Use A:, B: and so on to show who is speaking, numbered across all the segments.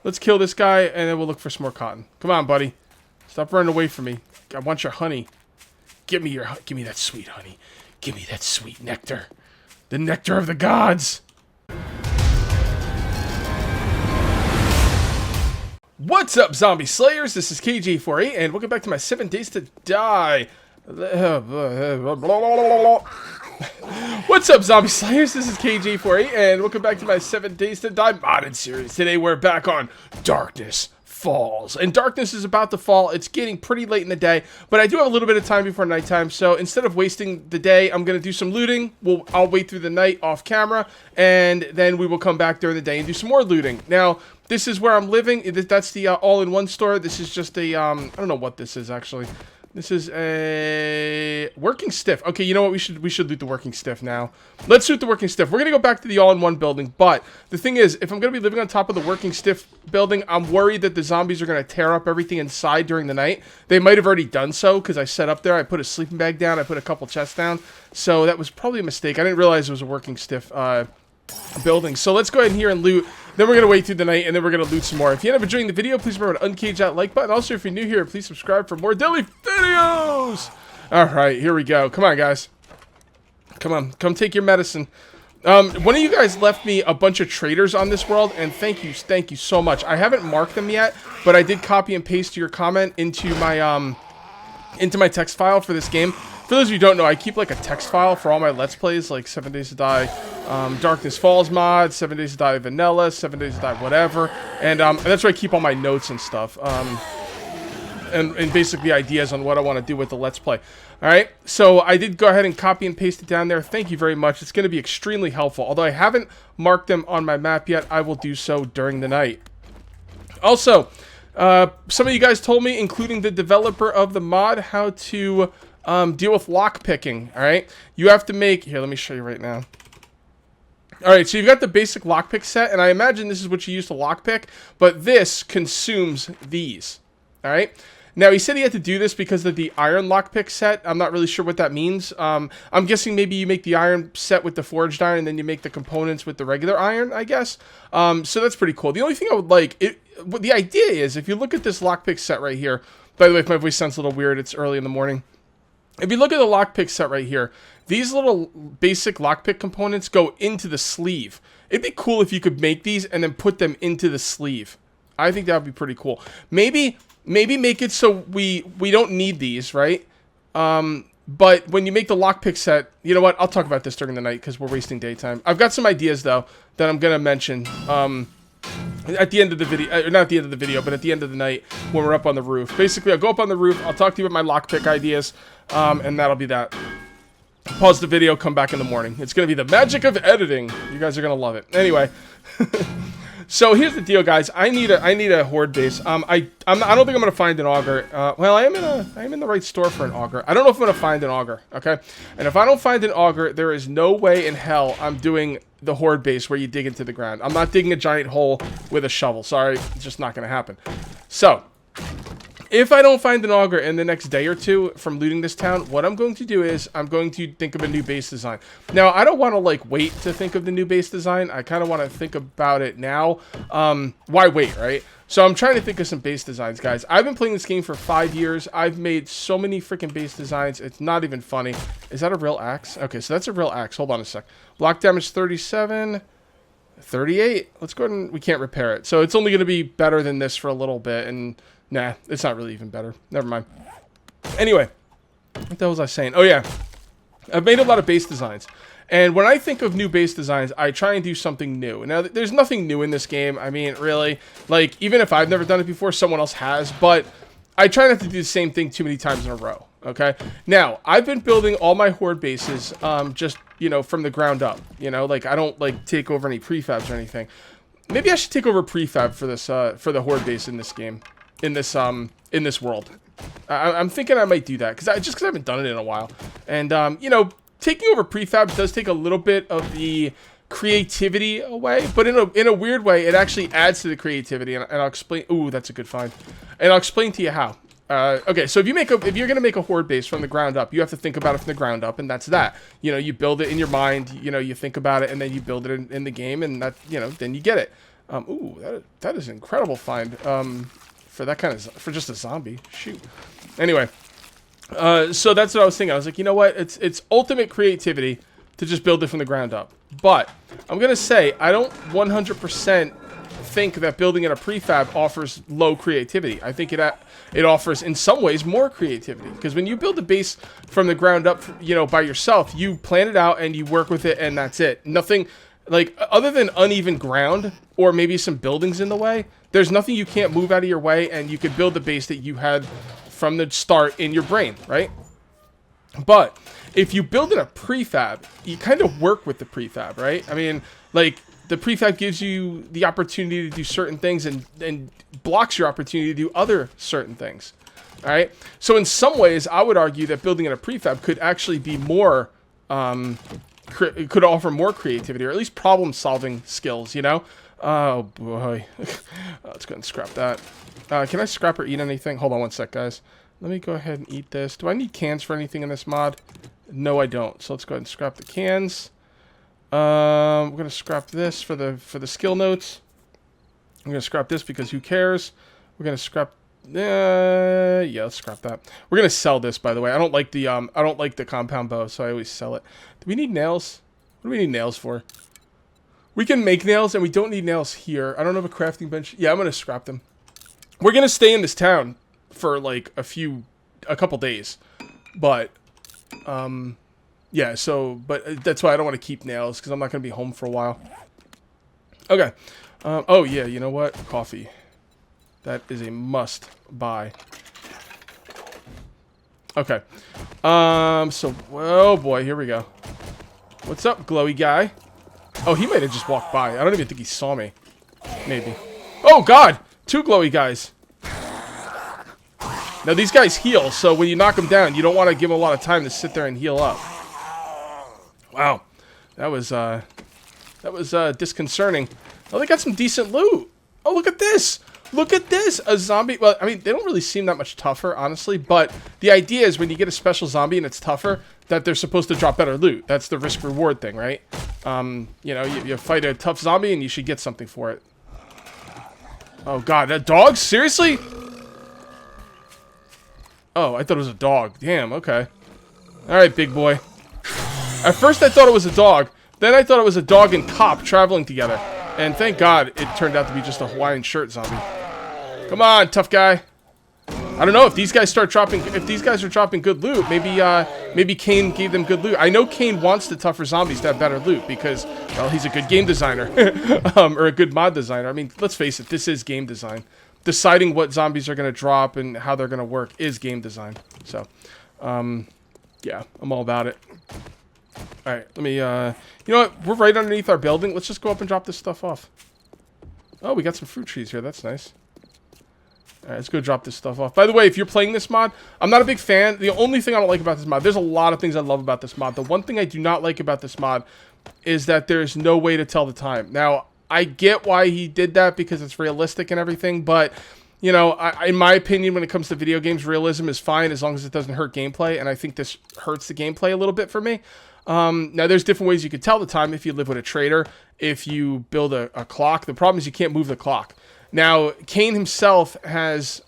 A: Let's kill this guy, and then we'll look for some more cotton. Come on, buddy. Stop running away from me. I want your honey. Give me that sweet honey. Give me that sweet nectar. The nectar of the gods. What's up, zombie slayers? This is KhaineGB, and welcome back to my 7 Days to Die. What's up, zombie slayers? This is KhaineGB, and welcome back to my 7 Days to Die modded series. Today we're back on Darkness Falls, and darkness is about to fall. It's getting pretty late in the day, but I do have a little bit of time before nighttime, so instead of wasting the day, I'm going to do some looting. I'll wait through the night off camera, and then we will come back during the day and do some more looting. Now, this is where I'm living. That's the all-in-one store. This is just a, I don't know what this is, actually. This is a working stiff. Okay, you know what? We should loot the working stiff now. Let's loot the working stiff. We're going to go back to the all-in-one building, but the thing is, if I'm going to be living on top of the working stiff building, I'm worried that the zombies are going to tear up everything inside during the night. They might have already done so because I set up there. I put a sleeping bag down. I put a couple chests down. So that was probably a mistake. I didn't realize it was a working stiff building. So let's go ahead and here and loot. Then we're going to wait through the night, and then we're going to loot some more. If you end up enjoying the video, please remember to uncage that like button. Also, if you're new here, please subscribe for more daily videos. All right, here we go. Come on, guys. Come on. Come take your medicine. One of you guys left me a bunch of traders on this world, and thank you so much. I haven't marked them yet, but I did copy and paste your comment into my text file for this game. For those of you who don't know, I keep like a text file for all my Let's Plays, like 7 Days to Die, Darkness Falls mod, 7 Days to Die Vanilla, 7 Days to Die whatever, and that's where I keep all my notes and stuff, and basically ideas on what I want to do with the Let's Play. Alright, so I did go ahead and copy and paste it down there. Thank you very much. It's going to be extremely helpful. Although I haven't marked them on my map yet, I will do so during the night. Also, some of you guys told me, including the developer of the mod, how to deal with lock picking. All right, you have to make here. Let me show you right now. All right, so you've got the basic lockpick set, and I imagine this is what you use to lockpick, but this consumes these. All right. Now, he said he had to do this because of the iron lockpick set. I'm not really sure what that means. I'm guessing maybe you make the iron set with the forged iron, and then you make the components with the regular iron, I guess. So that's pretty cool. The only thing I would like, the idea is, if you look at this lockpick set right here, by the way, if my voice sounds a little weird, it's early in the morning. If you look at the lockpick set right here, these little basic lockpick components go into the sleeve. It'd be cool if you could make these and then put them into the sleeve. I think that would be pretty cool. Maybe make it so we don't need these, right? But when you make the lockpick set, you know what? I'll talk about this during the night because we're wasting daytime. I've got some ideas, though, that I'm going to mention at the end of the video. Not at the end of the video, but at the end of the night when we're up on the roof. Basically, I'll go up on the roof. I'll talk to you about my lockpick ideas, and that'll be that. Pause the video, come back in the morning. It's going to be the magic of editing. You guys are going to love it. Anyway. So here's the deal, guys. I need a horde base. I don't think I'm gonna find an auger. Well, I am in the right store for an auger. I don't know if I'm gonna find an auger. Okay, and if I don't find an auger, there is no way in hell I'm doing the horde base where you dig into the ground. I'm not digging a giant hole with a shovel. Sorry, it's just not gonna happen. So, if I don't find an auger in the next day or two from looting this town, what I'm going to do is I'm going to think of a new base design. Now, I don't want to like wait to think of the new base design. I kind of want to think about it now. Why wait, right? So I'm trying to think of some base designs, guys. I've been playing this game for 5 years. I've made so many freaking base designs. It's not even funny. Is that a real axe? Okay, so that's a real axe. Hold on a sec. Block damage 37. 38. Let's go ahead and we can't repair it. So it's only going to be better than this for a little bit, and nah, it's not really even better. Never mind. Anyway, what the hell was I saying? Oh, yeah. I've made a lot of base designs. And when I think of new base designs, I try and do something new. Now, there's nothing new in this game. I mean, really. Like, even if I've never done it before, someone else has. But I try not to do the same thing too many times in a row. Okay? Now, I've been building all my horde bases just, you know, from the ground up. You know, like, I don't, like, take over any prefabs or anything. Maybe I should take over prefab for this, for the horde base in this game. In this world. I'm thinking I might do that because I haven't done it in a while, and you know, taking over prefabs does take a little bit of the creativity away, but in a weird way, it actually adds to the creativity, and I'll explain. Ooh, that's a good find, and I'll explain to you how. Okay, so if you're gonna make a horde base from the ground up, you have to think about it from the ground up, and that's that. You know, you build it in your mind, you know, you think about it, and then you build it in the game, and that, you know, then you get it. Ooh, that is an incredible find. For that kind of, for just a zombie. Shoot. Anyway, so that's what I was thinking. I was like, you know what? It's ultimate creativity to just build it from the ground up. But I'm gonna say I don't 100% think that building in a prefab offers low creativity. I think it offers in some ways more creativity, because when you build a base from the ground up, you know, by yourself, you plan it out and you work with it, and that's it. Nothing like, other than uneven ground or maybe some buildings in the way, there's nothing you can't move out of your way, and you could build the base that you had from the start in your brain, right? But if you build in a prefab, you kind of work with the prefab, right? I mean, like, the prefab gives you the opportunity to do certain things and blocks your opportunity to do other certain things, all right? So in some ways, I would argue that building in a prefab could actually be more, it could offer more creativity, or at least problem-solving skills, you know? Oh, boy. Let's go ahead and scrap that. Can I scrap or eat anything? Hold on one sec, guys. Let me go ahead and eat this. Do I need cans for anything in this mod? No, I don't. So let's go ahead and scrap the cans. We're gonna scrap this for the skill notes. I'm gonna scrap this because who cares? We're gonna scrap. Yeah, let's scrap that. We're gonna sell this, by the way. I don't like the compound bow, so I always sell it. Do we need nails? What do we need nails for? We can make nails, and we don't need nails here. I don't have a crafting bench. Yeah, I'm gonna scrap them. We're gonna stay in this town for like a couple days, but yeah, so, but that's why I don't want to keep nails, because I'm not going to be home for a while. Okay. Oh, yeah, you know what? Coffee. That is a must buy. Okay. So, oh boy, here we go. What's up, glowy guy? Oh, he might have just walked by. I don't even think he saw me. Maybe. Oh, God! 2 glowy guys. Now, these guys heal, so when you knock them down, you don't want to give them a lot of time to sit there and heal up. Wow, that was disconcerting. Oh, they got some decent loot. Oh, look at this. Look at this. A zombie. Well, I mean, they don't really seem that much tougher, honestly. But the idea is when you get a special zombie and it's tougher, that they're supposed to drop better loot. That's the risk-reward thing, right? You know, you fight a tough zombie and you should get something for it. Oh, God. That dog? Seriously? Oh, I thought it was a dog. Damn, okay. All right, big boy. At first, I thought it was a dog. Then I thought it was a dog and cop traveling together. And thank God it turned out to be just a Hawaiian shirt zombie. Come on, tough guy. I don't know if these guys start dropping. If these guys are dropping good loot, maybe Khaine gave them good loot. I know Khaine wants the tougher zombies to have better loot because, well, he's a good game designer or a good mod designer. I mean, let's face it, this is game design. Deciding what zombies are going to drop and how they're going to work is game design. So, yeah, I'm all about it. All right, let me, you know what? We're right underneath our building. Let's just go up and drop this stuff off. Oh, we got some fruit trees here. That's nice. All right, let's go drop this stuff off. By the way, if you're playing this mod, I'm not a big fan. The only thing I don't like about this mod, there's a lot of things I love about this mod. The one thing I do not like about this mod is that there's no way to tell the time. Now, I get why he did that because it's realistic and everything, but, you know, in my opinion, when it comes to video games, realism is fine as long as it doesn't hurt gameplay, and I think this hurts the gameplay a little bit for me. Now, there's different ways you could tell the time if you live with a trader, if you build a clock. The problem is you can't move the clock. Now, Khaine himself has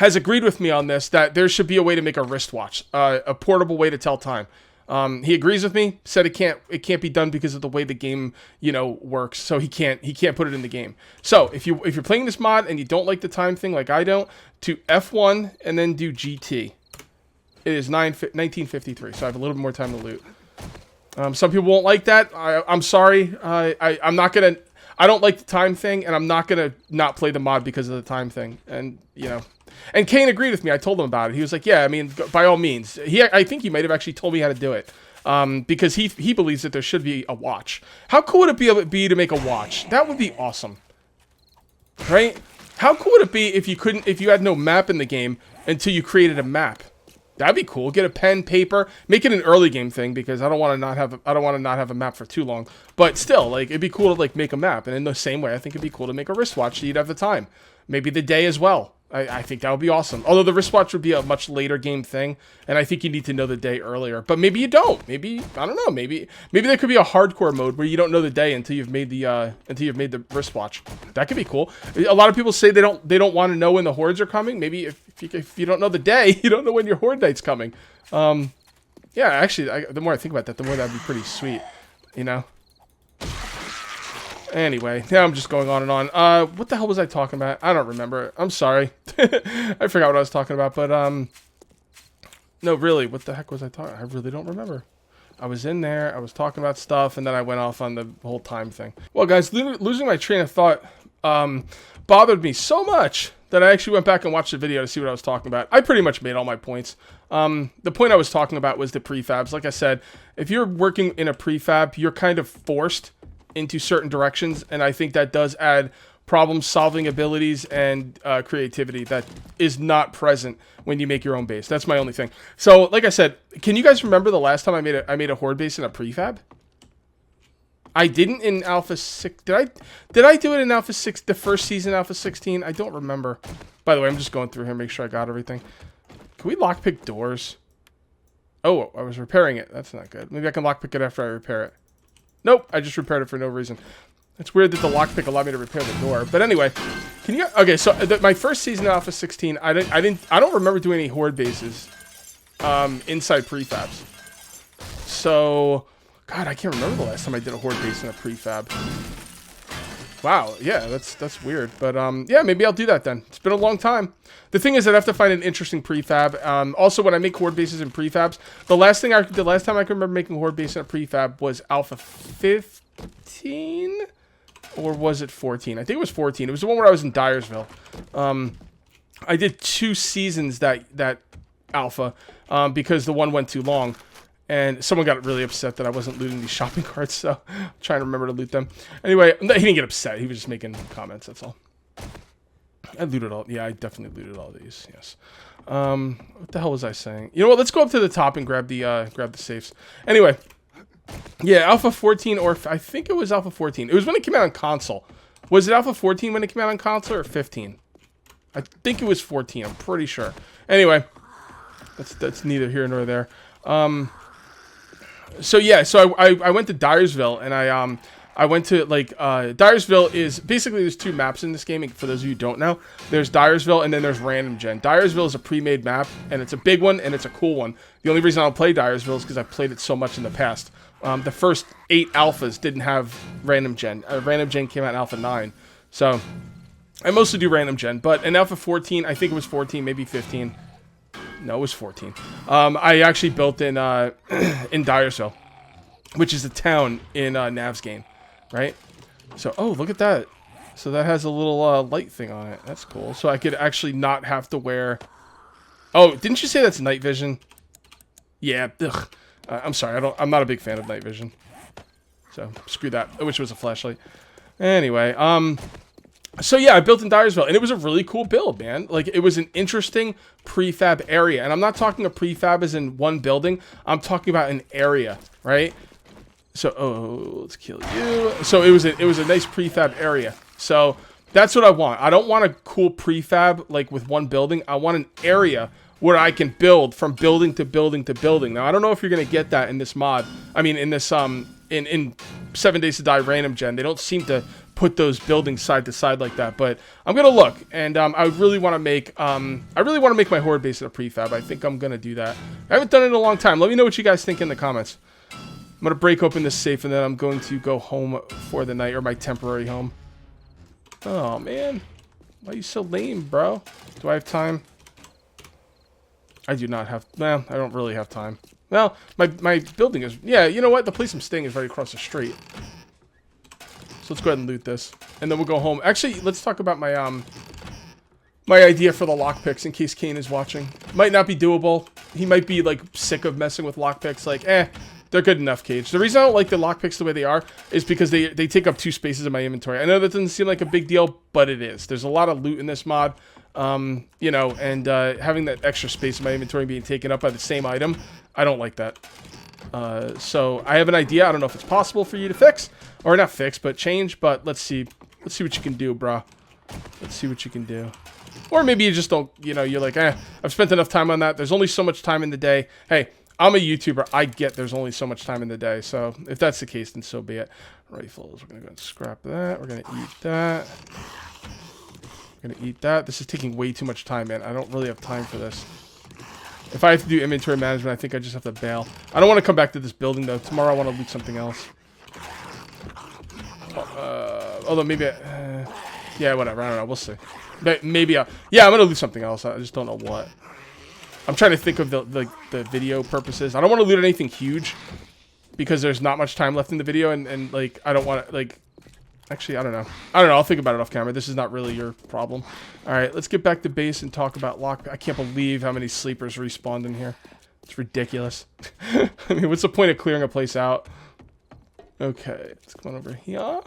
A: agreed with me on this, that there should be a way to make a wristwatch, a portable way to tell time. He agrees with me, said it can't be done because of the way the game, you know, works. So he can't put it in the game. So if you're playing this mod and you don't like the time thing like I don't, to F1 and then do GT. It is 1953, so I have a little bit more time to loot. Some people won't like that. I'm sorry. I'm not gonna. I don't like the time thing, and I'm not gonna not play the mod because of the time thing. And you know, and Khaine agreed with me. I told him about it. He was like, "Yeah, I mean, by all means." I think he might have actually told me how to do it, because he believes that there should be a watch. How cool would it be to make a watch? That would be awesome, right? How cool would it be if you had no map in the game until you created a map? That'd be cool. Get a pen, paper, make it an early game thing because I don't want to not have a map for too long. But still, like, it'd be cool to like make a map. And in the same way, I think it'd be cool to make a wristwatch so you'd have the time. Maybe the day as well. I think that would be awesome. Although the wristwatch would be a much later game thing, and I think you need to know the day earlier. But maybe you don't. Maybe, I don't know. Maybe there could be a hardcore mode where you don't know the day until you've made the wristwatch. That could be cool. A lot of people say they don't want to know when the hordes are coming. Maybe if you don't know the day, you don't know when your horde night's coming. Yeah, actually, the more I think about that, the more that'd be pretty sweet. You know. Anyway, now I'm just going on and on. What the hell was I talking about? I don't remember. I'm sorry. I forgot what I was talking about, but, no, really, what the heck was I talking? I really don't remember. I was in there, I was talking about stuff, and then I went off on the whole time thing. Well, guys, losing my train of thought, bothered me so much that I actually went back and watched the video to see what I was talking about. I pretty much made all my points. The point I was talking about was the prefabs. Like I said, if you're working in a prefab, you're kind of forced into certain directions, and I think that does add problem-solving abilities and creativity that is not present when you make your own base. That's my only thing. So, like I said, can you guys remember the last time I made a horde base in a prefab? I didn't in Alpha 6. Did I do it in Alpha 6, the first season, Alpha 16? I don't remember. By the way, I'm just going through here, make sure I got everything. Can we lockpick doors? Oh, I was repairing it. That's not good. Maybe I can lockpick it after I repair it. Nope, I just repaired it for no reason. It's weird that the lockpick allowed me to repair the door. But anyway, can you? Okay, so my first season of Alpha 16, I don't remember doing any horde bases, inside prefabs. So, God, I can't remember the last time I did a horde base in a prefab. Wow, yeah, that's weird. But yeah, maybe I'll do that then. It's been a long time. The thing is, I'd have to find an interesting prefab. Also, when I make horde bases in prefabs, the last time I can remember making horde base in a prefab was Alpha 15, or was it 14? I think it was 14. It was the one where I was in Dyersville. I did 2 seasons that Alpha because the one went too long. And someone got really upset that I wasn't looting these shopping carts, so I'm trying to remember to loot them. Anyway, he didn't get upset. He was just making comments, that's all. I looted all. Yeah, I definitely looted all these, yes. What the hell was I saying? You know what? Let's go up to the top and grab the safes. Anyway, yeah, Alpha 14, or I think it was Alpha 14. It was when it came out on console. Was it Alpha 14 when it came out on console, or 15? I think it was 14, I'm pretty sure. Anyway, that's neither here nor there. So yeah, so I went to Dyersville, and I went to, like, Dyersville is, basically there's 2 maps in this game, and for those of you who don't know, there's Dyersville, and then there's Random Gen. Dyersville is a pre-made map, and it's a big one, and it's a cool one. The only reason I don't play Dyersville is because I've played it so much in the past. The first 8 alphas didn't have Random Gen. Random Gen came out in Alpha 9, so I mostly do Random Gen, but in Alpha 14, I think it was 14, maybe 15. No, it was 14. I actually built in Dyersville, which is a town in Nav's game, right? So, oh, look at that. So that has a little light thing on it. That's cool. So I could actually not have to wear... Oh, didn't you say that's night vision? Yeah, ugh. I'm sorry, I'm not a big fan of night vision. So, screw that. I wish it was a flashlight. Anyway, so yeah, I built in Dyersville, and it was a really cool build, man. Like, it was an interesting prefab area, and I'm not talking a prefab as in one building. I'm talking about an area, right? So, oh, let's kill you. So it was a nice prefab area. So that's what I want. I don't want a cool prefab like with one building. I want an area where I can build from building to building to building. Now, I don't know if you're gonna get that in this mod. I mean, in this in 7 Days to Die Random Gen, they don't seem to put those buildings side to side like that, but I'm gonna look, and I really want to make my horde base in a prefab. I think I'm gonna do that. I haven't done it in a long time. Let me know what you guys think in the comments. I'm gonna break open this safe, and then I'm going to go home for the night, or my temporary home. Oh man, why are you so lame, bro? Do I have time? I do not have. Well, I don't really have time. Well, my building is. Yeah, you know what? The place I'm staying is right across the street. So let's go ahead and loot this, and then we'll go home. Actually, let's talk about my my idea for the lockpicks in case Khaine is watching. Might not be doable. He might be like sick of messing with lockpicks. Like, they're good enough, Cage. The reason I don't like the lockpicks the way they are is because they take up 2 spaces in my inventory. I know that doesn't seem like a big deal, but it is. There's a lot of loot in this mod, you know, and having that extra space in my inventory being taken up by the same item, I don't like that. So I have an idea. I don't know if it's possible for you to fix, or not fix, but change. But let's see what you can do, brah. Let's see what you can do. Or maybe you just don't, you know, you're like, I've spent enough time on that. There's only so much time in the day. Hey, I'm a YouTuber. I get there's only so much time in the day. So if that's the case, then so be it. Rifles. We're going to go and scrap that. We're going to eat that. We're going to eat that. This is taking way too much time, man. I don't really have time for this. If I have to do inventory management, I think I just have to bail. I don't want to come back to this building, though. Tomorrow I want to loot something else. Although maybe... yeah, whatever. I don't know. We'll see. Maybe yeah, I'm going to loot something else. I just don't know what. I'm trying to think of the video purposes. I don't want to loot anything huge because there's not much time left in the video, and like I don't want to like. Actually, I don't know. I'll think about it off camera. This is not really your problem. All right, let's get back to base and talk about lock. I can't believe how many sleepers respawned in here. It's ridiculous. I mean, what's the point of clearing a place out? Okay, let's come on over here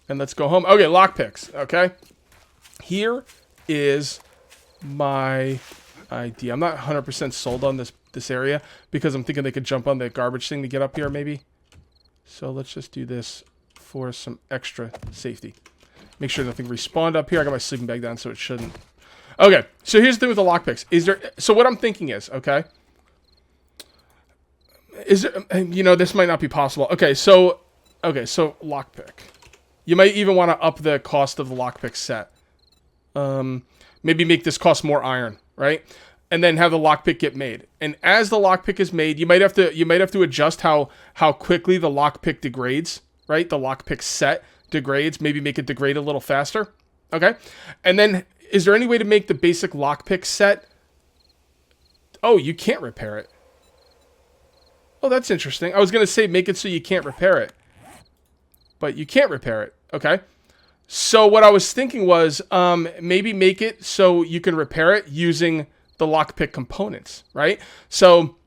A: and let's go home. Okay, lockpicks. Okay, here is my idea. I'm not 100% sold on this area because I'm thinking they could jump on the garbage thing to get up here maybe. So let's just do this for some extra safety. Make sure nothing respawned up here. I got my sleeping bag down so it shouldn't. Okay, so here's the thing with the lockpicks. So what I'm thinking is, okay, is there, you know, this might not be possible. Okay, so lockpick. You might even want to up the cost of the lockpick set. Maybe make this cost more iron, right? And then have the lockpick get made. And as the lockpick is made, you might have to adjust how quickly the lockpick degrades, right? The lockpick set degrades. Maybe make it degrade a little faster. Okay. And then is there any way to make the basic lockpick set? Oh, you can't repair it. Oh, that's interesting. I was gonna say make it so you can't repair it, but you can't repair it. Okay. So what I was thinking was maybe make it so you can repair it using the lockpick components, right? So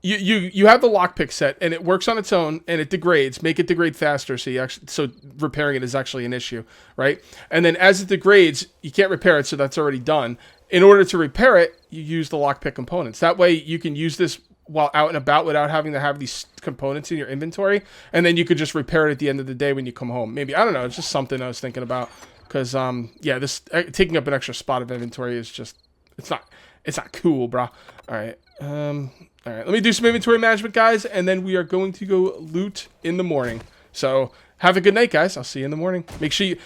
A: you have the lockpick set and it works on its own and it degrades. Make it degrade faster so repairing it is actually an issue, right? And then as it degrades, you can't repair it, so that's already done. In order to repair it, you use the lockpick components. That way you can use this while out and about without having to have these components in your inventory, and then you could just repair it at the end of the day when you come home. Maybe, I don't know, it's just something I was thinking about, because yeah, this taking up an extra spot of inventory is just, it's not cool, bro. All right, let me do some inventory management, guys, and then we are going to go loot in the morning. So have a good night, guys. I'll see you in the morning. Make sure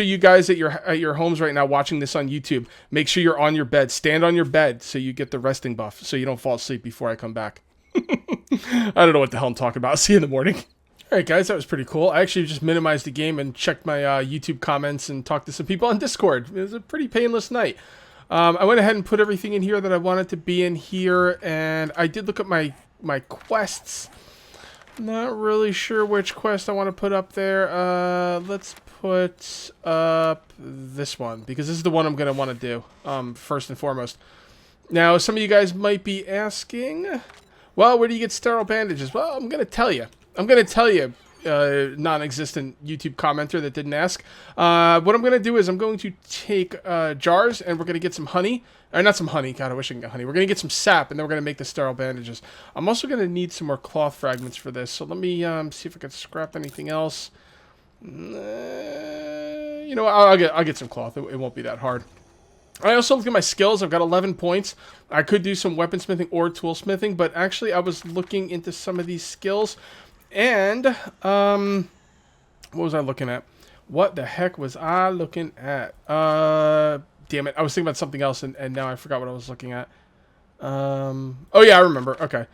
A: you guys at your homes right now watching this on YouTube, make sure you're on your bed. Stand on your bed so you get the resting buff, so you don't fall asleep before I come back. I don't know what the hell I'm talking about. I'll see you in the morning. All right, guys, that was pretty cool. I actually just minimized the game and checked my YouTube comments and talked to some people on Discord. It was a pretty painless night. I went ahead and put everything in here that I wanted to be in here, and I did look at my quests. Not really sure which quest I want to put up there. Let's put up this one, because this is the one I'm going to want to do first and foremost. Now, some of you guys might be asking, well, where do you get sterile bandages? Well, I'm going to tell you. Non-existent YouTube commenter that didn't ask. What I'm going to do is I'm going to take jars, and we're going to get some honey. Or not some honey. God, I wish I could get honey. We're going to get some sap, and then we're going to make the sterile bandages. I'm also going to need some more cloth fragments for this. So let me see if I can scrap anything else. You know, I'll get some cloth. It won't be that hard. I also looked at my skills. I've got 11 points. I could do some weaponsmithing or toolsmithing, but actually I was looking into some of these skills. And, what was I looking at? What the heck was I looking at? Damn it. I was thinking about something else, and now I forgot what I was looking at. Oh yeah, I remember. Okay.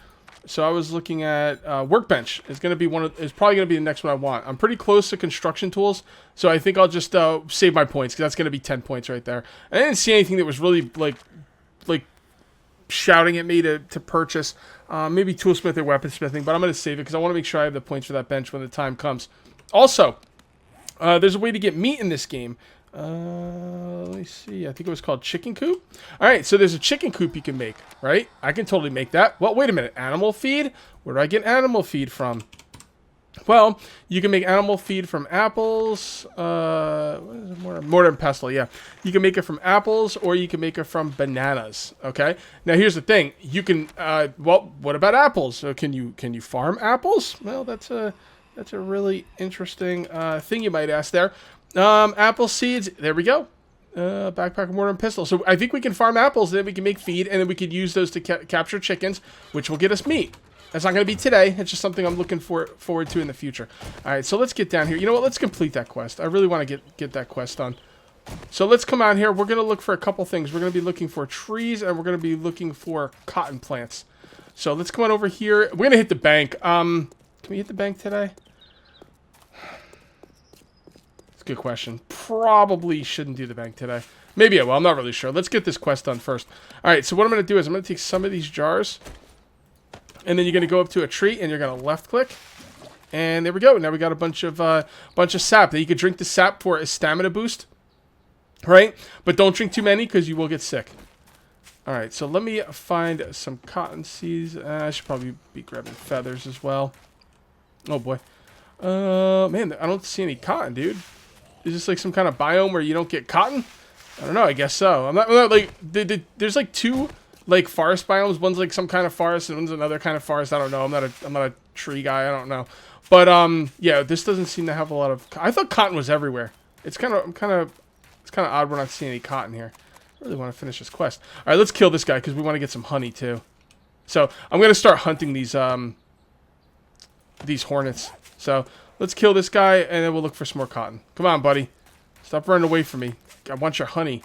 A: So I was looking at, workbench. It's probably going to be the next one I want. I'm pretty close to construction tools, so I think I'll just, save my points, because that's going to be 10 points right there. I didn't see anything that was really, like, shouting at me to purchase. Maybe toolsmith or weaponsmithing, but I'm going to save it because I want to make sure I have the points for that bench when the time comes. Also, there's a way to get meat in this game. Let me see. I think it was called chicken coop. All right, so there's a chicken coop you can make, right? I can totally make that. Well, wait a minute. Animal feed? Where do I get animal feed from? Well, you can make animal feed from apples. What is it? Mortar and pestle, yeah. You can make it from apples, or you can make it from bananas, okay? Now, here's the thing. You can, well, what about apples? Can you farm apples? Well, that's a really interesting thing you might ask there. Apple seeds, there we go. Backpack, mortar, and pistol. So I think we can farm apples, then we can make feed, and then we could use those to capture chickens, which will get us meat. That's not going to be today. It's just something I'm looking forward to in the future. All right, so let's get down here. You know what? Let's complete that quest. I really want to get that quest done. So let's come out here. We're going to look for a couple things. We're going to be looking for trees, and we're going to be looking for cotton plants. So let's come on over here. We're going to hit the bank. Can we hit the bank today? It's a good question. Probably shouldn't do the bank today. Maybe I will. I'm not really sure. Let's get this quest done first. All right, so what I'm going to do is I'm going to take some of these jars, and then you're going to go up to a tree, and you're going to left-click. And there we go. Now we got a bunch of sap. That you could drink the sap for a stamina boost. Right? But don't drink too many because you will get sick. Alright, so let me find some cotton seeds. I should probably be grabbing feathers as well. Oh boy. Man, I don't see any cotton, dude. Is this like some kind of biome where you don't get cotton? I don't know, I guess so. I'm not like, there's like two like forest biomes. One's like some kind of forest and one's another kind of forest. I don't know. I'm not a tree guy. I don't know. But yeah, this doesn't seem to have a lot of. I thought cotton was everywhere. It's kind of odd we're not seeing any cotton here. I really want to finish this quest. All right, let's kill this guy because we want to get some honey too. So I'm gonna start hunting these hornets. So let's kill this guy and then we'll look for some more cotton. Come on, buddy. Stop running away from me. I want your honey.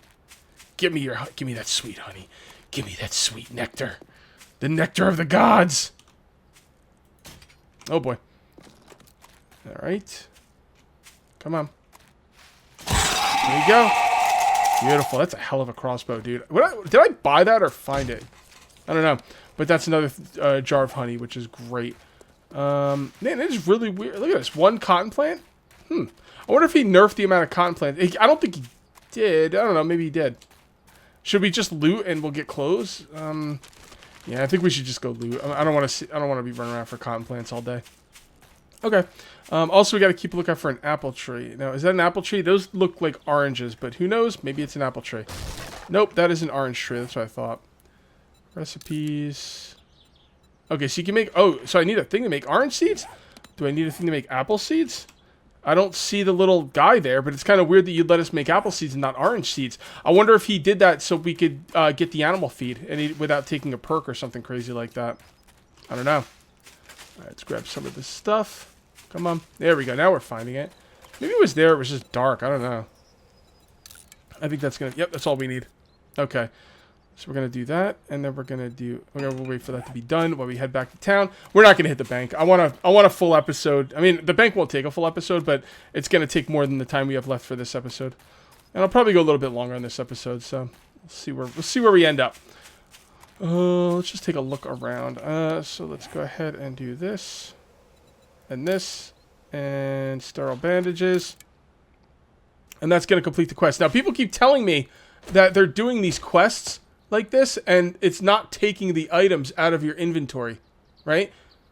A: Give me that sweet honey. Give me that sweet nectar. The nectar of the gods. Oh boy. All right. Come on. There you go. Beautiful. That's a hell of a crossbow, dude. Did I buy that or find it? I don't know. But that's another jar of honey, which is great. Man, it is really weird. Look at this. One cotton plant? I wonder if he nerfed the amount of cotton plants. I don't think he did. I don't know. Maybe he did. Should we just loot and we'll get clothes? Yeah, I think we should just go loot. I don't want to be running around for cotton plants all day. Okay. Also, we got to keep a lookout for an apple tree. Now, is that an apple tree? Those look like oranges, but who knows? Maybe it's an apple tree. Nope, that is an orange tree. That's what I thought. Recipes. Okay, so you can make... Oh, so I need a thing to make orange seeds? Do I need a thing to make apple seeds? I don't see the little guy there, but it's kind of weird that you'd let us make apple seeds and not orange seeds. I wonder if he did that so we could get the animal feed and without taking a perk or something crazy like that. I don't know. All right, let's grab some of this stuff. Come on. There we go. Now we're finding it. Maybe it was there. It was just dark. I don't know. I think that's going to... Yep, that's all we need. Okay. So we're going to do that. And then we're going to do... We're going to wait for that to be done while we head back to town. We're not going to hit the bank. I want a full episode. I mean, the bank won't take a full episode, but it's going to take more than the time we have left for this episode. And I'll probably go a little bit longer on this episode. So we'll see where we end up. Let's just take a look around. So let's go ahead and do this. And this, and sterile bandages. And that's going to complete the quest. Now, people keep telling me that they're doing these quests like this, and it's not taking the items out of your inventory, right?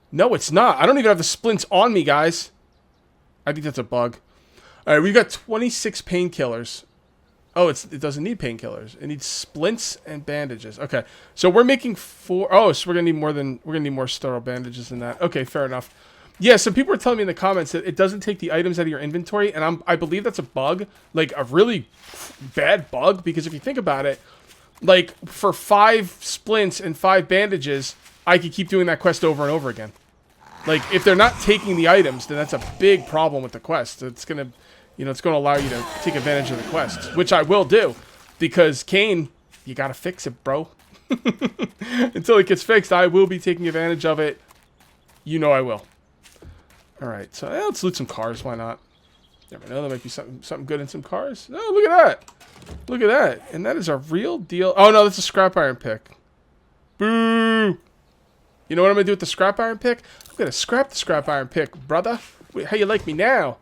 A: No, it's not. I don't even have the splints on me, guys. I think that's a bug. All right, we've got 26 painkillers. Oh, it doesn't need painkillers. It needs splints and bandages. Okay, so we're making 4. Oh, so we're gonna need more sterile bandages than that. Okay, fair enough. Yeah, some people are telling me in the comments that it doesn't take the items out of your inventory, and I believe that's a bug, like a really bad bug, because if you think about it, like for 5 splints and 5 bandages, I could keep doing that quest over and over again. Like if they're not taking the items, then that's a big problem with the quest. It's gonna, it's gonna allow you to take advantage of the quests, which I will do, because Khaine, you gotta fix it, bro. Until it gets fixed, I will be taking advantage of it. You know I will. Alright, so let's loot some cars, why not? Never know, there might be something good in some cars. Oh, look at that! Look at that. And that is a real deal. Oh no, that's a scrap iron pick. Boo! You know what I'm gonna do with the scrap iron pick? I'm gonna scrap the scrap iron pick, brother. Wait, how you like me now?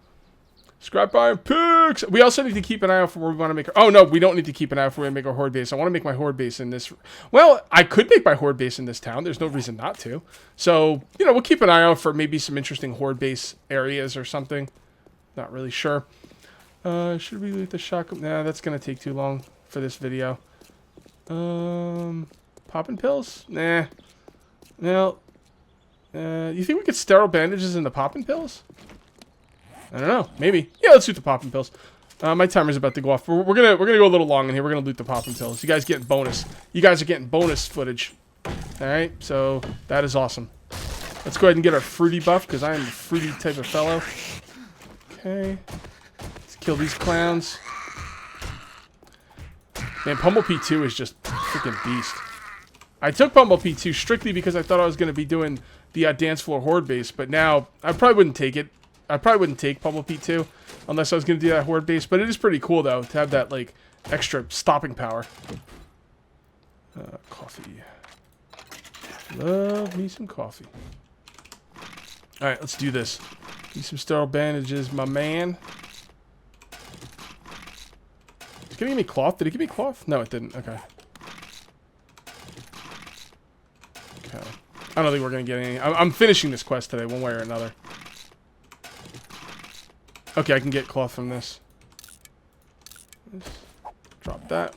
A: Scrap iron picks! We also need to keep an eye out for where we want to make our... Oh no, we don't need to keep an eye out for where we make our horde base. I want to make my horde base in this... Well, I could make my horde base in this town. There's no reason not to. So, we'll keep an eye out for maybe some interesting horde base areas or something. Not really sure. Should we loot the shotgun? Nah, that's going to take too long for this video. Popping pills? Nah. Well, you think we could sterile bandages in the popping pills? I don't know. Maybe. Yeah, let's shoot the popping pills. My timer's about to go off. We're gonna go a little long in here. We're gonna loot the popping pills. You guys getting bonus. You guys are getting bonus footage. All right, so that is awesome. Let's go ahead and get our fruity buff because I am a fruity type of fellow. Okay, let's kill these clowns. Man, Pummel P2 is just a freaking beast. I took Pummel P2 strictly because I thought I was gonna be doing the dance floor horde base, but now I probably wouldn't take it. I probably wouldn't take Pummel P2 unless I was going to do that horde base. But it is pretty cool, though, to have that, like, extra stopping power. Coffee. Love me some coffee. Alright, let's do this. Need some sterile bandages, my man. It's going to give me cloth. Did it give me cloth? No, it didn't. Okay. Okay. I don't think we're going to get any. I'm finishing this quest today, one way or another. Okay, I can get cloth from this. Drop that.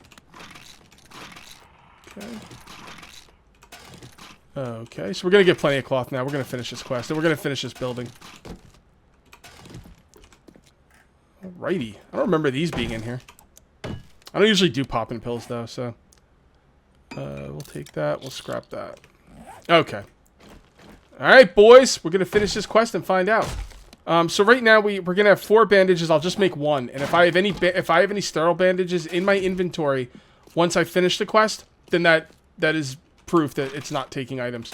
A: Okay. Okay, so we're going to get plenty of cloth now. We're going to finish this quest, and we're going to finish this building. Alrighty. I don't remember these being in here. I don't usually do popping pills, though, so... we'll take that. We'll scrap that. Okay. Alright, boys. We're going to finish this quest and find out. So right now we're gonna have 4 bandages. I'll just make 1, and if I have any sterile bandages in my inventory once I finish the quest, then that is proof that it's not taking items.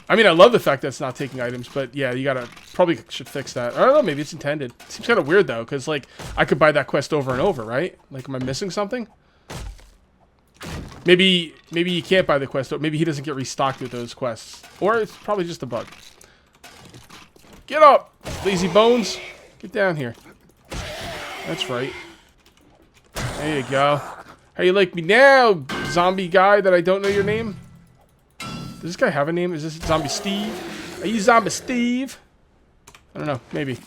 A: I mean, I love the fact that it's not taking items, but yeah, you probably should fix that. I don't know, maybe it's intended. It seems kind of weird though, because like I could buy that quest over and over, right? Like, am I missing something? Maybe you can't buy the quest. Maybe he doesn't get restocked with those quests, or it's probably just a bug. Get up, lazy bones. Get down here. That's right. There you go. How you like me now, zombie guy that I don't know your name? Does this guy have a name? Is this Zombie Steve? Are you Zombie Steve? I don't know. Maybe.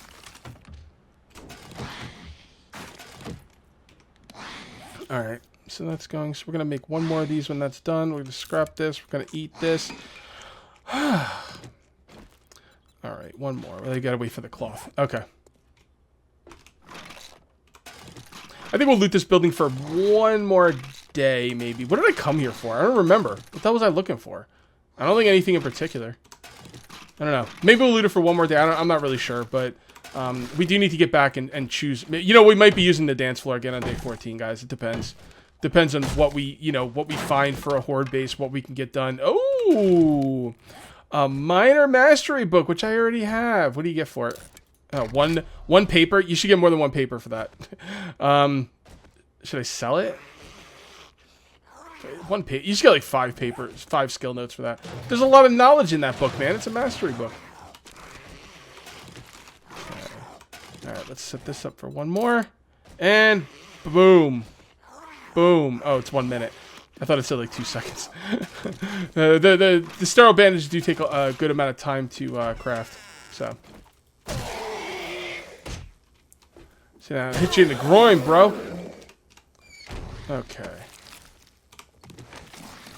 A: Alright. So that's going. So we're going to make 1 more of these when that's done. We're going to scrap this. We're going to eat this. Alright, 1 more. Well, you gotta wait for the cloth. Okay. I think we'll loot this building for 1 more day, maybe. What did I come here for? I don't remember. What the hell was I looking for? I don't think anything in particular. I don't know. Maybe we'll loot it for 1 more day. I'm not really sure, but we do need to get back and choose. You know, we might be using the dance floor again on day 14, guys. It depends. Depends on what we find for a horde base, what we can get done. Oh! A minor mastery book, which I already have. What do you get for it? One paper. You should get more than 1 paper for that. Should I sell it? Okay, 1 paper. You should get like 5 papers, 5 skill notes for that. There's a lot of knowledge in that book, man. It's a mastery book. Okay. All right, let's set this up for 1 more, and boom, boom. Oh, it's 1 minute. I thought it said like 2 seconds. The sterile bandages do take a good amount of time to craft. So now hit you in the groin, bro. Okay.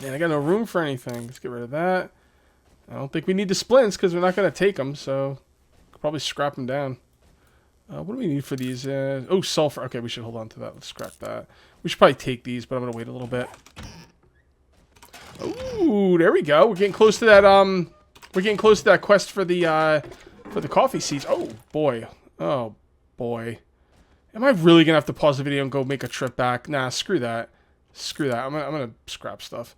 A: Man, I got no room for anything. Let's get rid of that. I don't think we need the splints because we're not going to take them. So could probably scrap them down. What do we need for these? Oh, sulfur. Okay, we should hold on to that. Let's scrap that. We should probably take these, but I'm going to wait a little bit. Ooh, there we go. We're getting close to that. We're getting close to that quest for the coffee seeds. Oh boy. Oh boy. Am I really gonna have to pause the video and go make a trip back? Nah, screw that. Screw that. I'm gonna scrap stuff.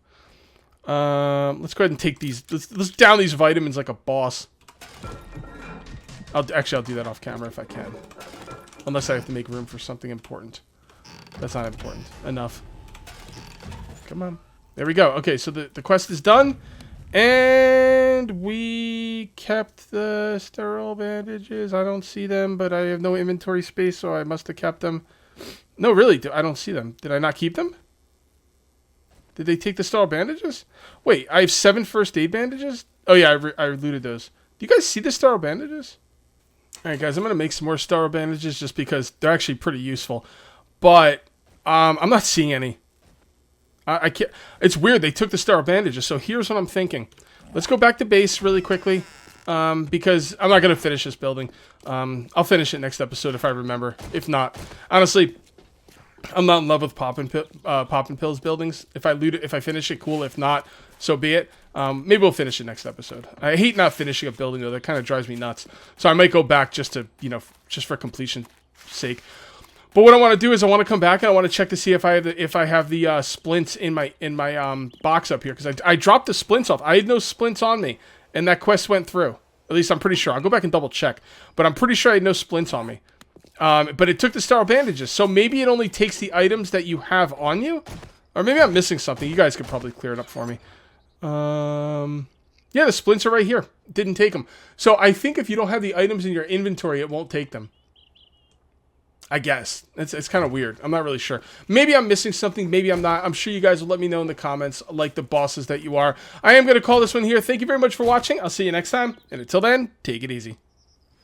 A: Let's go ahead and take these. Let's down these vitamins like a boss. I'll do that off camera if I can. Unless I have to make room for something important. That's not important enough. Come on. There we go. Okay, so the quest is done. And we kept the sterile bandages. I don't see them, but I have no inventory space, so I must have kept them. No, really, I don't see them. Did I not keep them? Did they take the sterile bandages? Wait, I have 7 first aid bandages? Oh, yeah, I looted those. Do you guys see the sterile bandages? All right, guys, I'm going to make some more sterile bandages just because they're actually pretty useful. But I'm not seeing any. I can't. It's weird. They took the sterile bandages. So here's what I'm thinking. Let's go back to base really quickly. because I'm not going to finish this building. I'll finish it next episode if I remember. If not, honestly, I'm not in love with poppin' pills buildings. If I loot it, if I finish it, cool. If not, so be it. Maybe we'll finish it next episode. I hate not finishing a building though. That kind of drives me nuts. So I might go back just to, you know, just for completion's sake. But what I want to do is I want to come back and I want to check to see if I have the splints in my box up here, because I dropped the splints off. I had no splints on me, and that quest went through. At least I'm pretty sure. I'll go back and double check, but I'm pretty sure I had no splints on me. But it took the sterile bandages, so maybe it only takes the items that you have on you, or maybe I'm missing something. You guys could probably clear it up for me. Yeah, the splints are right here. Didn't take them. So I think if you don't have the items in your inventory, it won't take them. I guess. It's kind of weird. I'm not really sure. Maybe I'm missing something. Maybe I'm not. I'm sure you guys will let me know in the comments, like the bosses that you are. I am going to call this one here. Thank you very much for watching. I'll see you next time. And until then, take it easy.